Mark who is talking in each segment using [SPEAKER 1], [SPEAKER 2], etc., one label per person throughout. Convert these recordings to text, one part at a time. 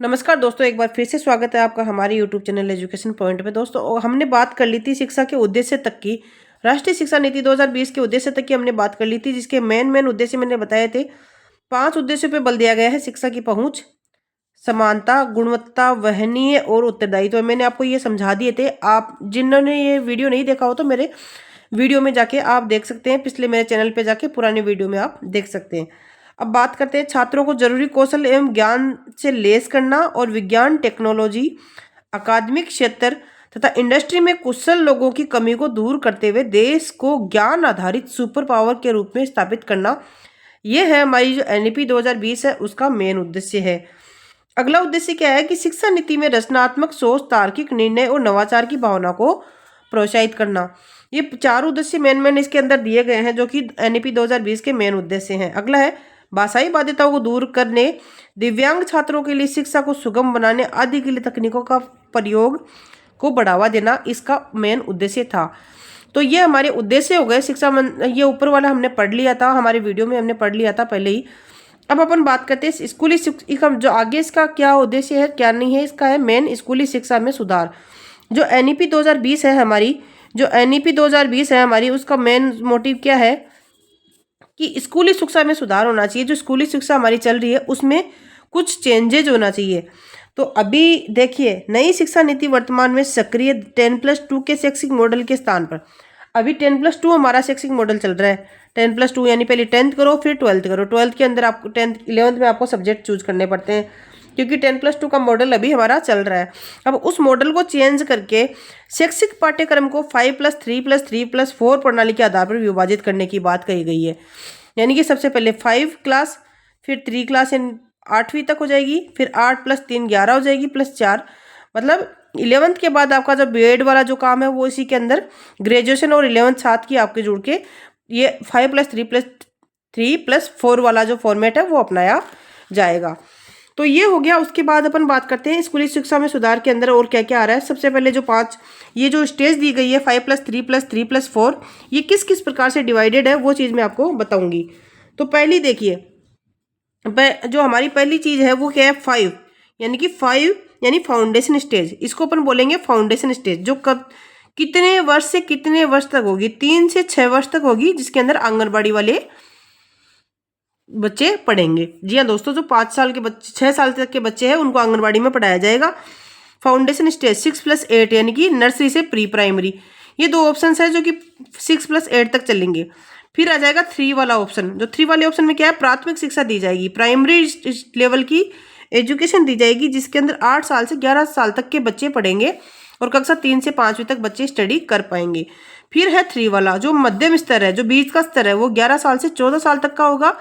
[SPEAKER 1] नमस्कार दोस्तों, एक बार फिर से स्वागत है आपका हमारे यूट्यूब चैनल एजुकेशन पॉइंट पे। दोस्तों, हमने बात कर ली थी शिक्षा के उद्देश्य तक की। राष्ट्रीय शिक्षा नीति 2020 के उद्देश्य तक की हमने बात कर ली थी, जिसके मेन उद्देश्य मैंने बताए थे। 5 उद्देश्यों पे बल दिया गया है: शिक्षा की पहुंच, समानता, गुणवत्ता, वहनीय और उत्तरदायित्व। तो मैंने आपको ये समझा दिए थे। आप जिन्होंने ये वीडियो नहीं देखा हो तो मेरे वीडियो में जाके आप देख सकते हैं, पिछले मेरे चैनल पे जाके पुराने वीडियो में आप देख सकते हैं। अब बात करते हैं छात्रों को जरूरी कौशल एवं ज्ञान से लैस करना और विज्ञान, टेक्नोलॉजी, अकादमिक क्षेत्र तथा इंडस्ट्री में कुशल लोगों की कमी को दूर करते हुए देश को ज्ञान आधारित सुपर पावर के रूप में स्थापित करना। यह है हमारी जो एनईपी 2020 है, उसका मेन उद्देश्य है। अगला उद्देश्य क्या है कि शिक्षा नीति में रचनात्मक सोच, तार्किक निर्णय और नवाचार की भावना को प्रोत्साहित करना। ये 4 उद्देश्य मेन इसके अंदर दिए गए हैं, जो कि एनईपी 2020 के मेन उद्देश्य हैं। अगला है भाषाई बाध्यताओं को दूर करने, दिव्यांग छात्रों के लिए शिक्षा को सुगम बनाने आदि के लिए तकनीकों का प्रयोग को बढ़ावा देना इसका मेन उद्देश्य था। तो ये हमारे उद्देश्य हो गए। ये ऊपर वाला हमने पढ़ लिया था, हमारे वीडियो में हमने पढ़ लिया था पहले ही। अब अपन बात करते हैं स्कूली शिक्षा, जो आगे इसका क्या उद्देश्य है क्या नहीं है। इसका है मेन स्कूली शिक्षा में सुधार। जो एनईपी 2020 है हमारी, उसका मेन मोटिव क्या है कि स्कूली शिक्षा में सुधार होना चाहिए। जो स्कूली शिक्षा हमारी चल रही है उसमें कुछ चेंजेज होना चाहिए। तो अभी देखिए, नई शिक्षा नीति वर्तमान में सक्रिय 10+2 के शैक्षिक मॉडल के स्थान पर, अभी 10+2 हमारा शैक्षिक मॉडल चल रहा है। 10+2 यानी पहले 10th करो फिर 12th करो। 12th के अंदर आपको 11th में आपको सब्जेक्ट चूज करने पड़ते हैं, क्योंकि 10+2 का मॉडल अभी हमारा चल रहा है। अब उस मॉडल को चेंज करके शैक्षिक पाठ्यक्रम को 5+3+3+4 प्रणाली के आधार पर विभाजित करने की बात कही गई है। यानी कि सबसे पहले 5 क्लास, फिर 3 क्लास 8वीं तक हो जाएगी, फिर 8 + 3 11 हो जाएगी, +4 मतलब 11th के बाद आपका जो बीएड वाला जो काम है वो इसी के अंदर ग्रेजुएशन और 11th साथ की आपके जुड़ के ये 5+3+3+4 वाला जो फॉर्मेट है वो अपनाया जाएगा। तो ये हो गया। उसके बाद अपन बात करते हैं स्कूली शिक्षा में सुधार के अंदर और क्या क्या आ रहा है। सबसे पहले जो 5 ये जो स्टेज दी गई है 5+3+3+4, ये किस किस प्रकार से डिवाइडेड है वो चीज़ मैं आपको बताऊंगी। तो पहली देखिए, जो हमारी पहली चीज़ है वो क्या है 5 यानी फाउंडेशन स्टेज। इसको अपन बोलेंगे फाउंडेशन स्टेज, जो कब कितने वर्ष से कितने वर्ष तक होगी, 3 से 6 वर्ष तक होगी, जिसके अंदर आंगनबाड़ी वाले बच्चे पढ़ेंगे। जी हाँ दोस्तों, जो 5 साल के बच्चे 6 साल तक के बच्चे हैं उनको आंगनबाड़ी में पढ़ाया जाएगा। फाउंडेशन स्टेज 6+8 यानी कि नर्सरी से प्री प्राइमरी। ये 2 ऑप्शन है जो कि 6+8 तक चलेंगे। फिर आ जाएगा 3 वाला ऑप्शन। जो 3 वाले ऑप्शन में क्या है, प्राथमिक शिक्षा दी जाएगी, प्राइमरी लेवल की एजुकेशन दी जाएगी, जिसके अंदर 8 साल से 11 साल तक के बच्चे पढ़ेंगे और कक्षा 3 से 5वीं तक बच्चे स्टडी कर पाएंगे। फिर है 3 वाला जो मध्यम स्तर है, जो बीच का स्तर है, वो 11 साल से 14 साल तक का होगा,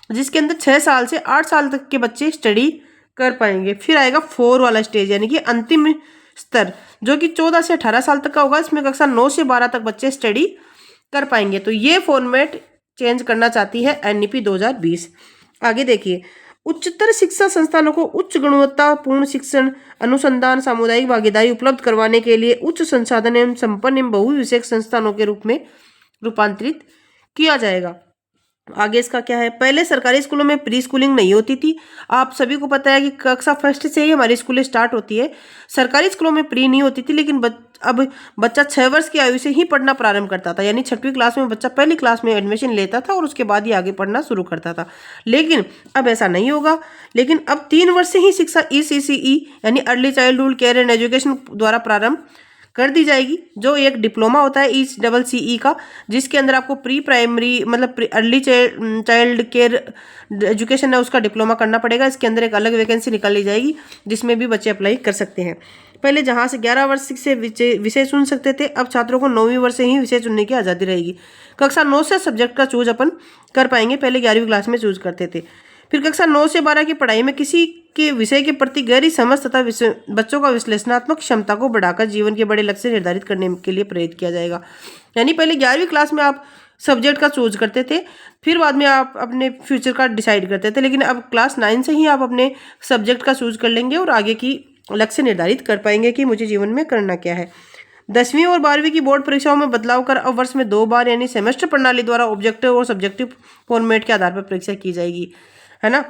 [SPEAKER 1] जिसके अंदर 6 साल से 8 साल तक के बच्चे स्टडी कर पाएंगे। फिर आएगा 4 वाला स्टेज यानी कि अंतिम स्तर, जो कि 14 से 18 साल तक का होगा। इसमें कक्षा 9 से 12 तक बच्चे स्टडी कर पाएंगे। तो ये फॉर्मेट चेंज करना चाहती है एनईपी 2020। आगे देखिए, उच्चतर शिक्षा संस्थानों को उच्च गुणवत्तापूर्ण शिक्षण, अनुसंधान, सामुदायिक भागीदारी उपलब्ध करवाने के लिए उच्च संसाधन एवं संपन्न एवं बहुविषयक संस्थानों के रूप में रूपांतरित किया जाएगा। आगे इसका क्या है, पहले सरकारी स्कूलों में प्री स्कूलिंग नहीं होती थी। आप सभी को पता है कि कक्षा फर्स्ट से ही हमारी स्कूलें स्टार्ट होती है। सरकारी स्कूलों में प्री नहीं होती थी, लेकिन अब बच्चा 6 वर्ष की आयु से ही पढ़ना प्रारंभ करता था। यानी 6वीं क्लास में बच्चा पहली क्लास में एडमिशन लेता था और उसके बाद ही आगे पढ़ना शुरू करता था। लेकिन अब ऐसा नहीं होगा। लेकिन अब 3 वर्ष से ही शिक्षा ECCE यानी early childhood care and education द्वारा प्रारंभ कर दी जाएगी, जो एक डिप्लोमा होता है ECCE का, जिसके अंदर आपको प्री प्राइमरी मतलब अर्ली चाइल्ड केयर एजुकेशन है उसका डिप्लोमा करना पड़ेगा। इसके अंदर एक अलग वैकेंसी निकाली जाएगी जिसमें भी बच्चे अप्लाई कर सकते हैं। पहले जहां से 11 वर्ष से विषय चुन सकते थे, अब छात्रों को 9वीं वर्ष से ही विषय चुनने की आज़ादी रहेगी। कक्षा 9 से सब्जेक्ट का चूज अपन कर पाएंगे, पहले 11वीं क्लास में चूज करते थे। फिर कक्षा 9 से 12 की पढ़ाई में किसी के विषय के प्रति गहरी समझ तथा बच्चों का विश्लेषणात्मक क्षमता को बढ़ाकर जीवन के बड़े लक्ष्य निर्धारित करने के लिए प्रेरित किया जाएगा। यानी पहले 11वीं क्लास में आप सब्जेक्ट का चूज करते थे, फिर बाद में आप अपने फ्यूचर का डिसाइड करते थे, लेकिन अब क्लास 9 से ही आप अपने सब्जेक्ट का चूज कर लेंगे और आगे की लक्ष्य निर्धारित कर पाएंगे कि मुझे जीवन में करना क्या है। 10वीं और 12वीं की बोर्ड परीक्षाओं में बदलाव कर अब वर्ष में 2 बार यानी सेमेस्टर प्रणाली द्वारा ऑब्जेक्टिव और सब्जेक्टिव फॉर्मेट के आधार पर परीक्षा की जाएगी, है ना।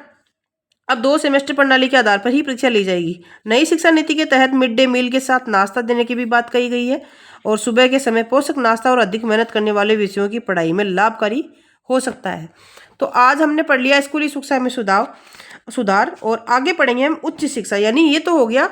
[SPEAKER 1] अब 2 सेमेस्टर प्रणाली के आधार पर ही परीक्षा ली जाएगी। नई शिक्षा नीति के तहत मिड डे मील के साथ नाश्ता देने की भी बात कही गई है और सुबह के समय पोषक नाश्ता और अधिक मेहनत करने वाले विषयों की पढ़ाई में लाभकारी हो सकता है। तो आज हमने पढ़ लिया स्कूली शिक्षा में सुधार और आगे पढ़ेंगे हम उच्च शिक्षा, यानी ये तो हो गया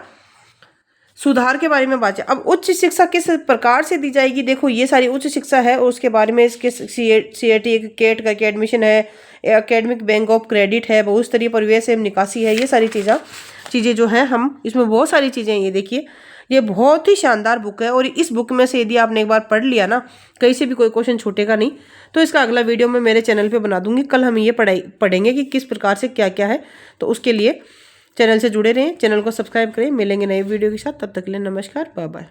[SPEAKER 1] सुधार के बारे में बात है। अब उच्च शिक्षा किस प्रकार से दी जाएगी, देखो ये सारी उच्च शिक्षा है और उसके बारे में इसके CAT केट का एडमिशन है, एकेडमिक बैंक ऑफ क्रेडिट है, बहुस्तरीय परिवेश एवं निकासी है, ये सारी चीज़ें जो हैं हम इसमें बहुत सारी चीज़ें, ये देखिए ये बहुत ही शानदार बुक है और इस बुक में से यदि आपने एक बार पढ़ लिया ना, कहीं से भी कोई क्वेश्चन छूटेगा नहीं। तो इसका अगला वीडियो मैं मेरे चैनल पे बना दूंगी। कल हम ये पढ़ेंगे कि किस प्रकार से क्या क्या है। तो उसके लिए चैनल से जुड़े रहें, चैनल को सब्सक्राइब करें। मिलेंगे नए वीडियो के साथ, तब तक के लिए नमस्कार, बाय बाय।